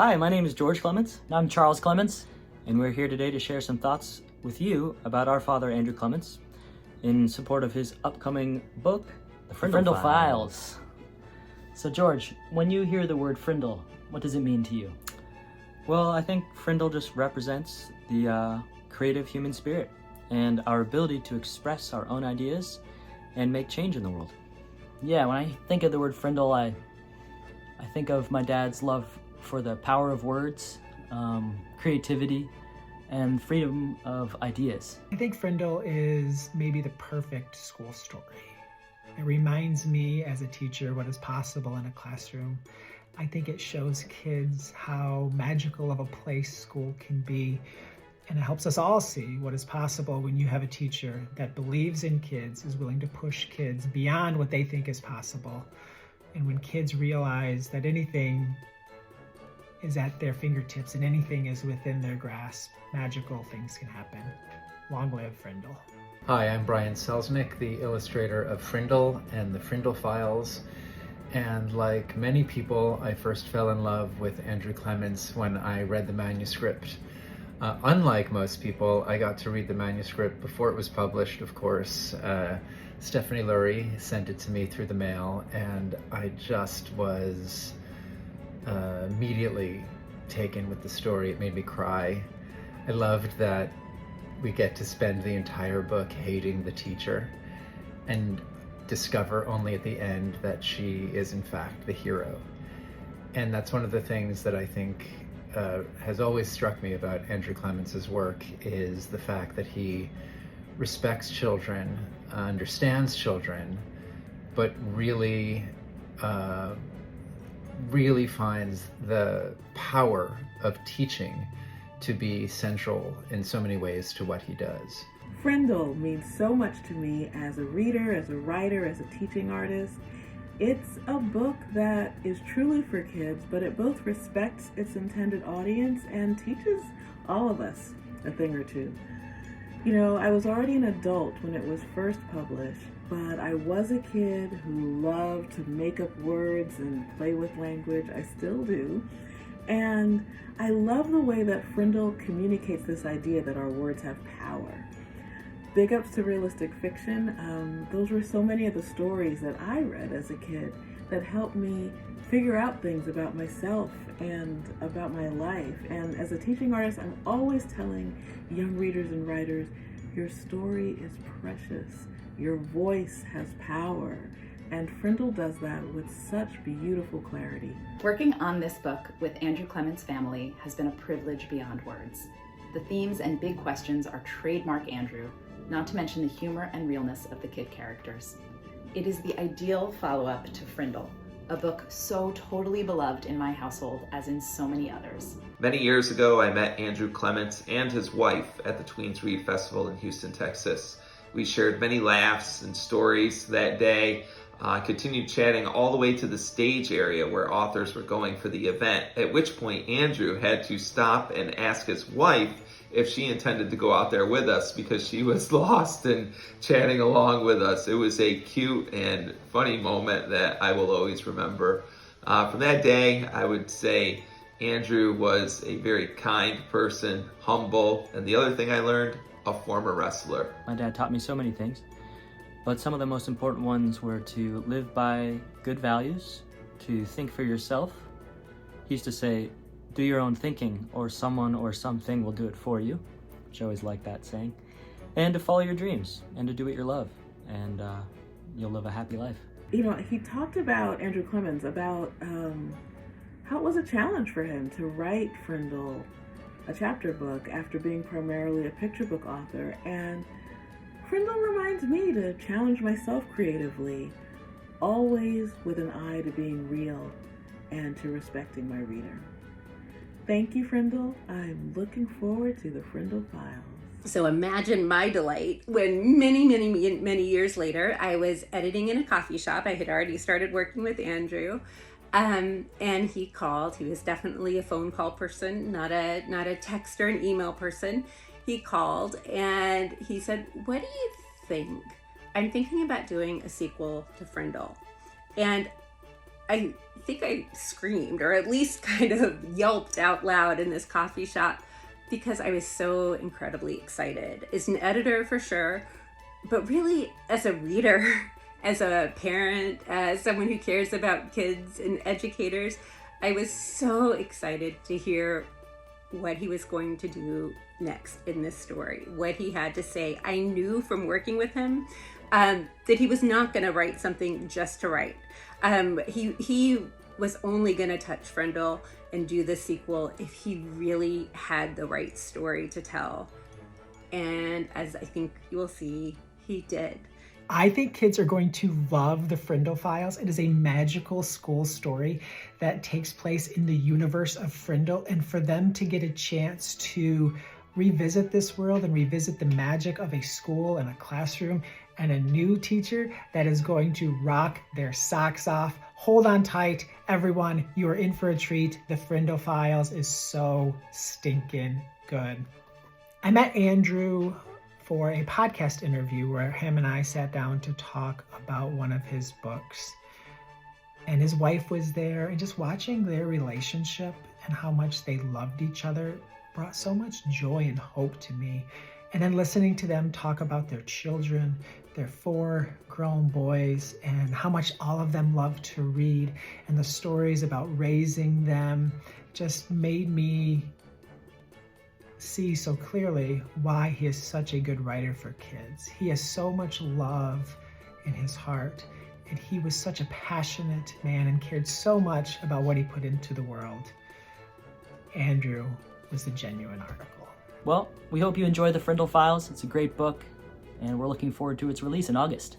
Hi, my name is George Clements. And I'm Charles Clements. And we're here today to share some thoughts with you about our father, Andrew Clements, in support of his upcoming book, The Frindle Files. So George, when you hear the word Frindle, what does it mean to you? Well, I think Frindle just represents the creative human spirit and our ability to express our own ideas and make change in the world. Yeah, when I think of the word Frindle, I think of my dad's love for the power of words, creativity, and freedom of ideas. I think Frindle is maybe the perfect school story. It reminds me as a teacher what is possible in a classroom. I think it shows kids how magical of a place school can be, and it helps us all see what is possible when you have a teacher that believes in kids, is willing to push kids beyond what they think is possible. And when kids realize that anything is at their fingertips and anything is within their grasp, magical things can happen. Long live Frindle. Hi, I'm Brian Selznick, the illustrator of Frindle and the Frindle Files. And like many people, I first fell in love with Andrew Clements when I read the manuscript. Unlike most people, I got to read the manuscript before it was published, of course. Stephanie Lurie sent it to me through the mail, and I just was immediately taken with the story. It made me cry. I loved that we get to spend the entire book hating the teacher and discover only at the end that she is in fact the hero. And that's one of the things that I think has always struck me about Andrew Clements' work, is the fact that he respects children, understands children, but really finds the power of teaching to be central in so many ways to what he does. Frindle means so much to me as a reader, as a writer, as a teaching artist. It's a book that is truly for kids, but it both respects its intended audience and teaches all of us a thing or two. You know, I was already an adult when it was first published, but I was a kid who loved to make up words and play with language. I still do. And I love the way that Frindle communicates this idea that our words have power. Big ups to realistic fiction. Those were so many of the stories that I read as a kid that helped me figure out things about myself and about my life. And as a teaching artist, I'm always telling young readers and writers, your story is precious. Your voice has power. And Frindle does that with such beautiful clarity. Working on this book with Andrew Clements' family has been a privilege beyond words. The themes and big questions are trademark Andrew, not to mention the humor and realness of the kid characters. It is the ideal follow-up to Frindle, a book so totally beloved in my household as in so many others. Many years ago, I met Andrew Clements and his wife at the Tweens Read Festival in Houston, Texas. We shared many laughs and stories that day, continued chatting all the way to the stage area where authors were going for the event, at which point Andrew had to stop and ask his wife if she intended to go out there with us because she was lost and chatting along with us. It was a cute and funny moment that I will always remember. From that day, I would say Andrew was a very kind person, humble, and the other thing I learned, a former wrestler. My dad taught me so many things, but some of the most important ones were to live by good values, to think for yourself. He used to say, do your own thinking, or someone or something will do it for you, which I always like that saying, and to follow your dreams, and to do what you love, and you'll live a happy life. You know, he talked about, Andrew Clements, about how it was a challenge for him to write Frindle, a chapter book, after being primarily a picture book author. And Frindle reminds me to challenge myself creatively, always with an eye to being real and to respecting my reader. Thank you, Frindle. I'm looking forward to the Frindle Files. So imagine my delight when many years later, I was editing in a coffee shop. I had already started working with Andrew. And he called. He was definitely a phone call person, not a text or an email person. He called and he said, "What do you think? I'm thinking about doing a sequel to Frindle." And I think I screamed, or at least kind of yelped out loud in this coffee shop, because I was so incredibly excited. As an editor, for sure, but really as a reader, as a parent, as someone who cares about kids and educators, I was so excited to hear what he was going to do next in this story, what he had to say. I knew from working with him that he was not going to write something just to write. He was only going to touch Frindle and do the sequel if he really had the right story to tell. And as I think you will see, he did. I think kids are going to love the Frindle Files. It is a magical school story that takes place in the universe of Frindle, and for them to get a chance to revisit this world and revisit the magic of a school and a classroom and a new teacher that is going to rock their socks off. Hold on tight, everyone. You are in for a treat. The Frindle Files is so stinking good. I met Andrew for a podcast interview where him and I sat down to talk about one of his books. And his wife was there, and just watching their relationship and how much they loved each other brought so much joy and hope to me. And then listening to them talk about their children, their 4 grown boys, and how much all of them love to read, and the stories about raising them just made me see so clearly why he is such a good writer for kids. He has so much love in his heart, and he was such a passionate man and cared so much about what he put into the world. Andrew was the genuine article. Well, we hope you enjoy the Frindle Files. It's a great book, and we're looking forward to its release in August.